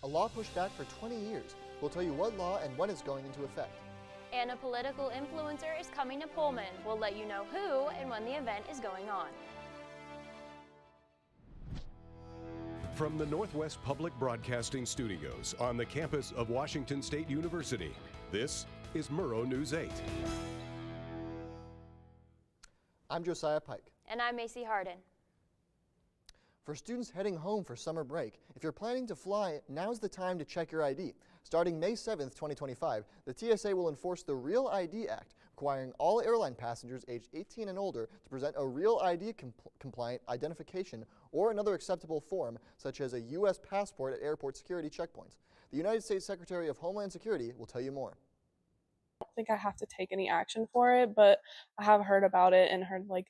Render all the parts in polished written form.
a law pushed back for 20 years. We'll tell you what law and when it's going into effect. And a political influencer is coming to Pullman. We'll let you know who and when the event is going on. From the Northwest Public Broadcasting Studios on the campus of Washington State University, this is Murrow News 8. I'm Josiah Pike. And I'm Macy Harden. For students heading home for summer break, if you're planning to fly, now's the time to check your ID. Starting May 7th, 2025, the TSA will enforce the Real ID Act, requiring all airline passengers aged 18 and older to present a Real ID compliant identification or another acceptable form, such as a U.S. passport at airport security checkpoints. The United States Secretary of Homeland Security will tell you more. I don't think I have to take any action for it, but I have heard about it and heard like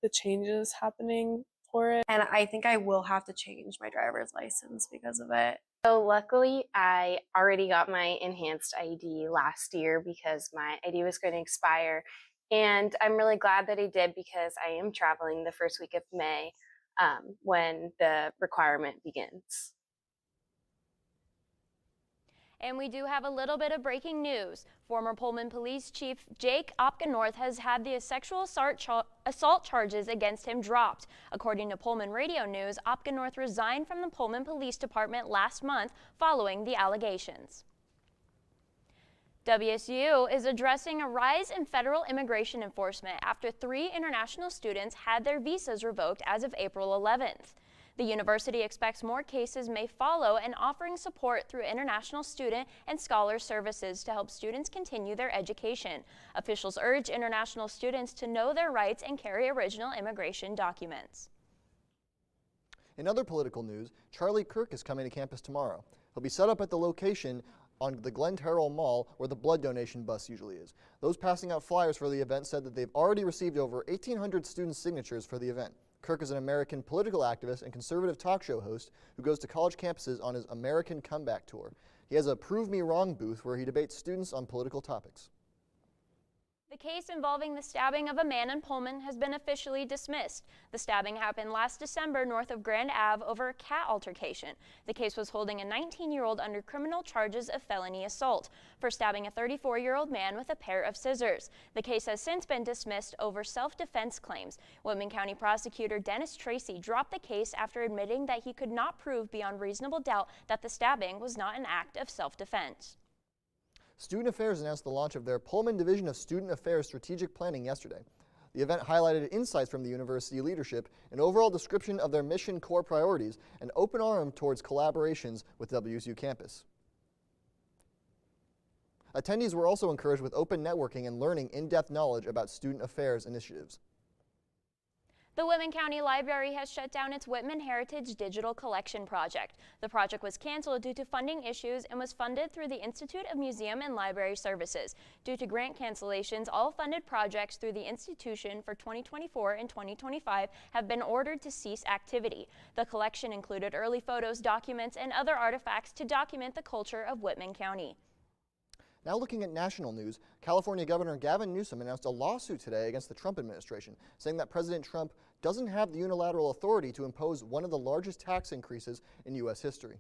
the changes happening for it. And I think I will have to change my driver's license because of it. So luckily, I already got my enhanced ID last year because my ID was going to expire. And I'm really glad that I did because I am traveling the first week of May when the requirement begins. And we do have a little bit of breaking news. Former Pullman Police Chief Jake Opgenorth has had the sexual assault charges against him dropped. According to Pullman Radio News, Opgenorth resigned from the Pullman Police Department last month following the allegations. WSU is addressing a rise in federal immigration enforcement after 3 international students had their visas revoked as of April 11th. The university expects more cases may follow and offering support through international student and scholar services to help students continue their education. Officials urge international students to know their rights and carry original immigration documents. In other political news, Charlie Kirk is coming to campus tomorrow. He'll be set up at the location on the Glen Terrell Mall where the blood donation bus usually is. Those passing out flyers for the event said that they've already received over 1,800 student signatures for the event. Kirk is an American political activist and conservative talk show host who goes to college campuses on his American Comeback Tour. He has a Prove Me Wrong booth where he debates students on political topics. The case involving the stabbing of a man in Pullman has been officially dismissed. The stabbing happened last December north of Grand Ave over a cat altercation. The case was holding a 19-year-old under criminal charges of felony assault for stabbing a 34-year-old man with a pair of scissors. The case has since been dismissed over self-defense claims. Whitman County prosecutor Dennis Tracy dropped the case after admitting that he could not prove beyond reasonable doubt that the stabbing was not an act of self-defense. Student Affairs announced the launch of their Pullman Division of Student Affairs Strategic Planning yesterday. The event highlighted insights from the university leadership, an overall description of their mission core priorities, and open arm towards collaborations with WSU campus. Attendees were also encouraged with open networking and learning in-depth knowledge about student affairs initiatives. The Whitman County Library has shut down its Whitman Heritage Digital Collection Project. The project was canceled due to funding issues and was funded through the Institute of Museum and Library Services. Due to grant cancellations, all funded projects through the institution for 2024 and 2025 have been ordered to cease activity. The collection included early photos, documents, and other artifacts to document the culture of Whitman County. Now looking at national news, California Governor Gavin Newsom announced a lawsuit today against the Trump administration, saying that President Trump doesn't have the unilateral authority to impose one of the largest tax increases in U.S. history.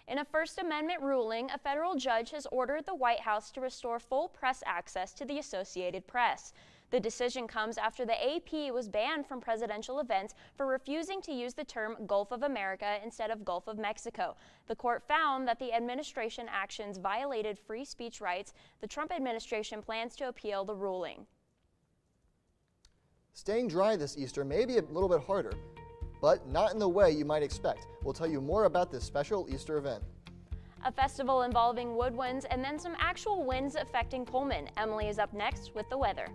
In a First Amendment ruling, a federal judge has ordered the White House to restore full press access to the Associated Press. The decision comes after the AP was banned from presidential events for refusing to use the term Gulf of America instead of Gulf of Mexico. The court found that the administration actions violated free speech rights. The Trump administration plans to appeal the ruling. Staying dry this Easter may be a little bit harder, but not in the way you might expect. We'll tell you more about this special Easter event. A festival involving woodwinds and then some actual winds affecting Pullman. Emily is up next with the weather.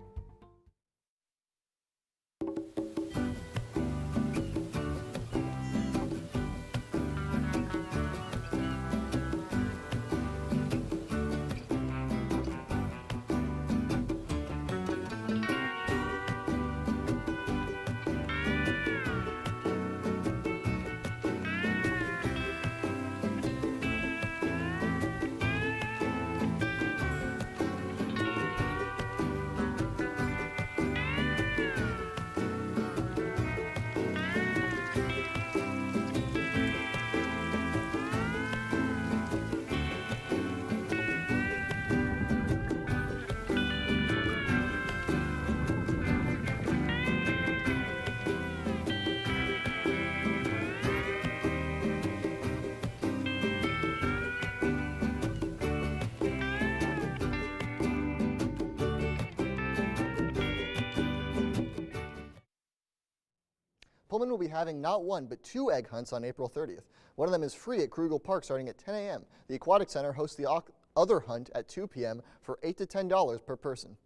Pullman will be having not one, but 2 egg hunts on April 30th. One of them is free at Krugel Park starting at 10 a.m. The Aquatic Center hosts the other hunt at 2 p.m. for $8 to $10 per person.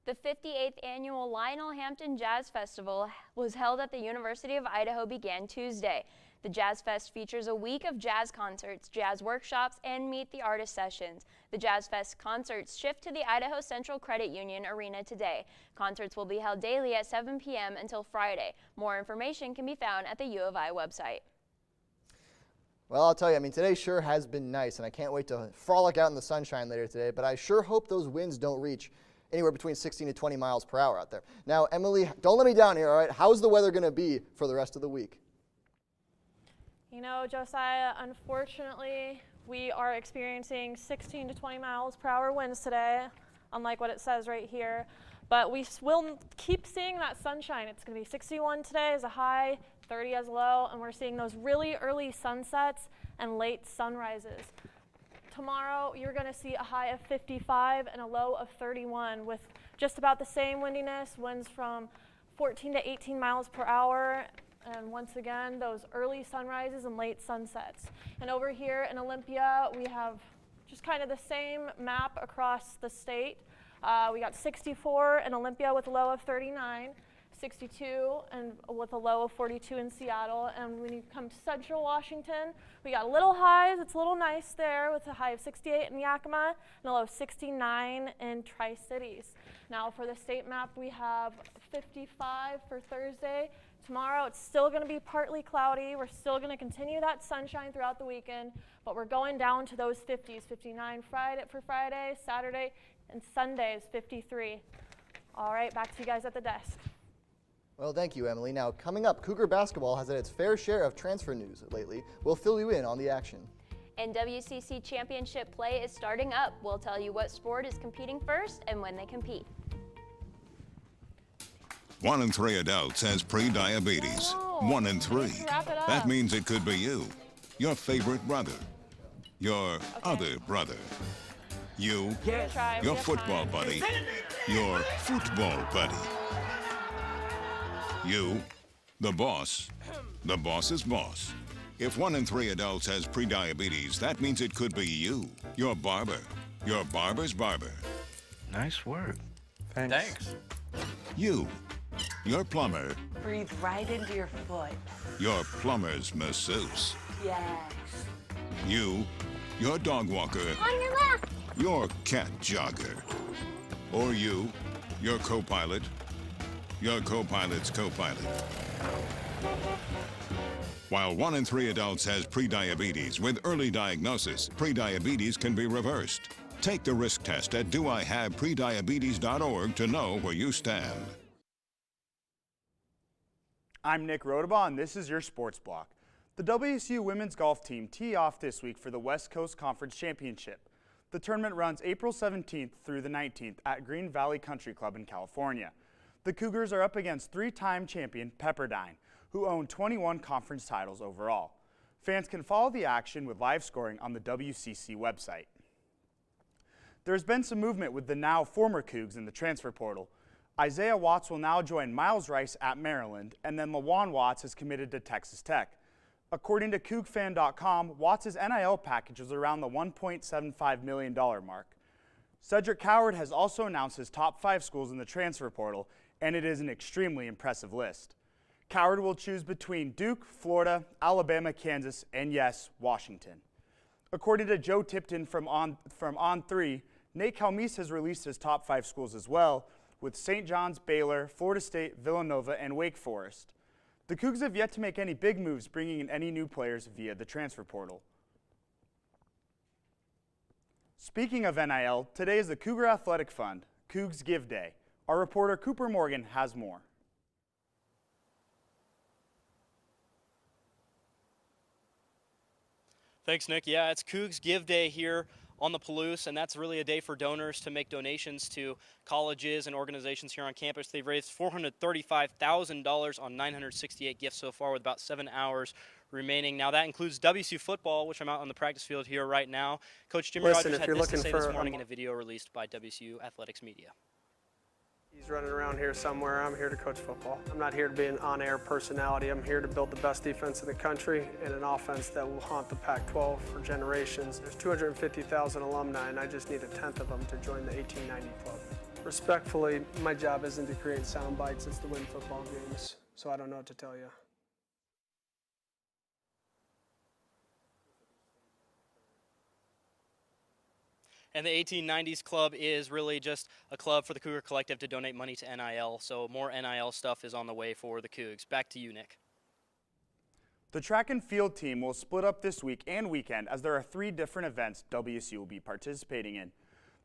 The 58th annual Lionel Hampton Jazz Festival was held at the University of Idaho began Tuesday. The Jazz Fest features a week of jazz concerts, jazz workshops, and meet the artist sessions. The Jazz Fest concerts shift to the Idaho Central Credit Union Arena today. Concerts will be held daily at 7 p.m. until Friday. More information can be found at the U of I website. Well, I'll tell you, today sure has been nice, and I can't wait to frolic out in the sunshine later today, but I sure hope those winds don't reach anywhere between 16 to 20 miles per hour out there. Now, Emily, don't let me down here, all right? How's the weather going to be for the rest of the week? You know, Josiah, unfortunately, we are experiencing 16 to 20 miles per hour winds today, unlike what it says right here. But we will keep seeing that sunshine. It's going to be 61 today as a high, 30 as a low, and we're seeing those really early sunsets and late sunrises. Tomorrow, you're going to see a high of 55 and a low of 31 with just about the same windiness, winds from 14 to 18 miles per hour. And once again, those early sunrises and late sunsets. And over here in Olympia, we have just kind of the same map across the state. We got 64 in Olympia with a low of 39, 62 and with a low of 42 in Seattle. And when you come to Central Washington, we got little highs. It's a little nice there with a high of 68 in Yakima and a low of 69 in Tri-Cities. Now for the state map, we have 55 for Thursday. Tomorrow, it's still going to be partly cloudy. We're still going to continue that sunshine throughout the weekend, but we're going down to those 50s, 59 for Friday, Saturday, and Sunday is 53. All right, back to you guys at the desk. Well, thank you, Emily. Now, coming up, Cougar basketball has had its fair share of transfer news lately. We'll fill you in on the action. And WCC championship play is starting up. We'll tell you what sport is competing first and when they compete. 1 in 3 adults has pre-diabetes. 1 in 3. That means it could be you, your favorite brother, your other brother, you, your football buddy, your football buddy, you, the boss's boss. If 1 in 3 adults has pre-diabetes, that means it could be you, your barber, your barber's barber. Nice work. Thanks. You, your plumber. Breathe right into your foot. Your plumber's masseuse. Yes. You, your dog walker. On your left. Your cat jogger. Or you, your co-pilot. Your co-pilot's co-pilot. While 1 in 3 adults has prediabetes, with early diagnosis, prediabetes can be reversed. Take the risk test at doihaveprediabetes.org to know where you stand. I'm Nick Rodabaugh, and this is your Sports Block. The WSU women's golf team tee off this week for the West Coast Conference Championship. The tournament runs April 17th through the 19th at Green Valley Country Club in California. The Cougars are up against 3-time champion Pepperdine, who own 21 conference titles overall. Fans can follow the action with live scoring on the WCC website. There's been some movement with the now former Cougs in the transfer portal. Isaiah Watts will now join Miles Rice at Maryland, and then LaJuan Watts is committed to Texas Tech. According to CougFan.com, Watts' NIL package was around the $1.75 million mark. Cedric Coward has also announced his top 5 schools in the transfer portal, and it is an extremely impressive list. Coward will choose between Duke, Florida, Alabama, Kansas, and yes, Washington. According to Joe Tipton from On3, Nate Calmise has released his top 5 schools as well, with St. John's, Baylor, Florida State, Villanova, and Wake Forest. The Cougs have yet to make any big moves bringing in any new players via the transfer portal. Speaking of NIL, today is the Cougar Athletic Fund, Cougs Give Day. Our reporter Cooper Morgan has more. Thanks, Nick. Yeah, it's Cougs Give Day here on the Palouse, and that's really a day for donors to make donations to colleges and organizations here on campus. They've raised $435,000 on 968 gifts so far, with about 7 hours remaining. Now, that includes WSU football, which I'm out on the practice field here right now. Coach Jimmy Rogers had this to say this morning in a video released by WSU Athletics Media. He's running around here somewhere. I'm here to coach football. I'm not here to be an on-air personality. I'm here to build the best defense in the country and an offense that will haunt the Pac-12 for generations. There's 250,000 alumni, and I just need a tenth of them to join the 1890 club. Respectfully, my job isn't to create sound bites, it's to win football games. So I don't know what to tell you. And the 1890s Club is really just a club for the Cougar Collective to donate money to NIL. So more NIL stuff is on the way for the Cougs. Back to you, Nick. The track and field team will split up this week and weekend as there are 3 different events WSU will be participating in.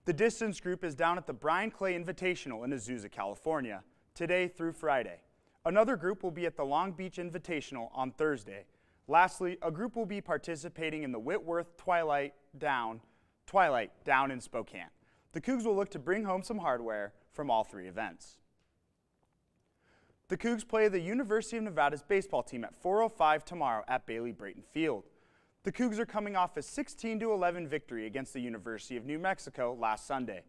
The distance group is down at the Brian Clay Invitational in Azusa, California, today through Friday. Another group will be at the Long Beach Invitational on Thursday. Lastly, a group will be participating in the Whitworth Twilight Down in Spokane. The Cougs will look to bring home some hardware from all 3 events. The Cougs play the University of Nevada's baseball team at 4:05 tomorrow at Bailey Brayton Field. The Cougs are coming off a 16-11 victory against the University of New Mexico last Sunday.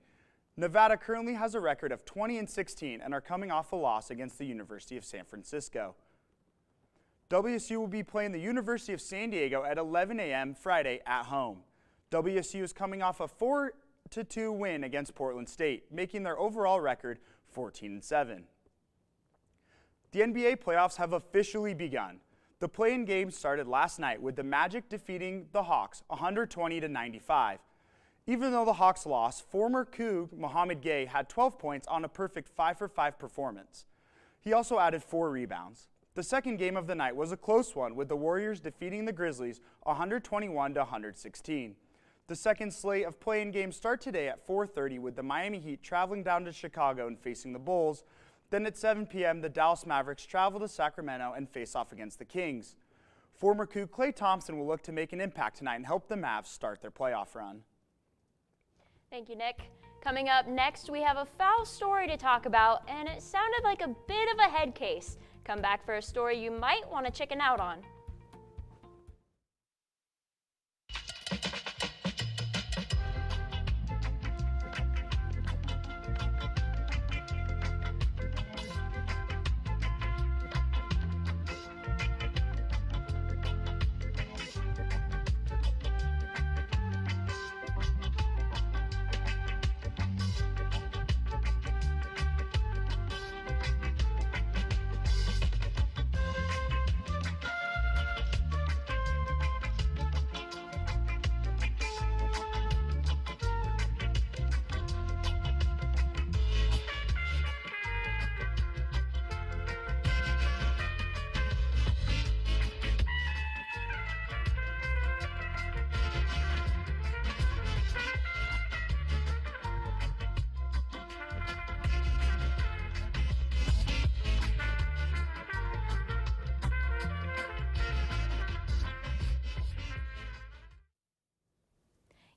Nevada currently has a record of 20-16 and are coming off a loss against the University of San Francisco. WSU will be playing the University of San Diego at 11 a.m. Friday at home. WSU is coming off a 4-2 win against Portland State, making their overall record 14-7. The NBA playoffs have officially begun. The play-in game started last night with the Magic defeating the Hawks 120-95. Even though the Hawks lost, former Coug Mohamed Gay had 12 points on a perfect 5-for-5 performance. He also added 4 rebounds. The second game of the night was a close one, with the Warriors defeating the Grizzlies 121-116. The second slate of play-in games start today at 4:30 with the Miami Heat traveling down to Chicago and facing the Bulls. Then at 7 p.m., the Dallas Mavericks travel to Sacramento and face off against the Kings. Former Coug Klay Thompson will look to make an impact tonight and help the Mavs start their playoff run. Thank you, Nick. Coming up next, we have a foul story to talk about, and it sounded like a bit of a head case. Come back for a story you might want to chicken out on.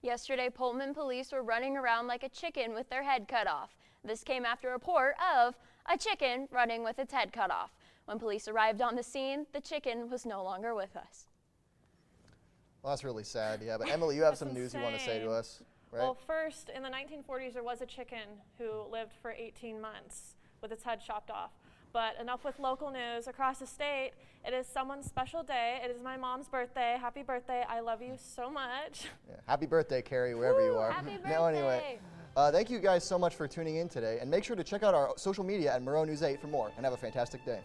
Yesterday, Pullman police were running around like a chicken with their head cut off. This came after a report of a chicken running with its head cut off. When police arrived on the scene, the chicken was no longer with us. Well, that's really sad, yeah. But Emily, you have some news you want to say to us, right? Well, first, in the 1940s, there was a chicken who lived for 18 months with its head chopped off. But enough with local news. Across the state, it is someone's special day. It is my mom's birthday. Happy birthday. I love you so much. Yeah. Happy birthday, Carrie, wherever you are. Happy birthday. No, anyway, thank you guys so much for tuning in today. And make sure to check out our social media at Murrow News 8 for more. And have a fantastic day.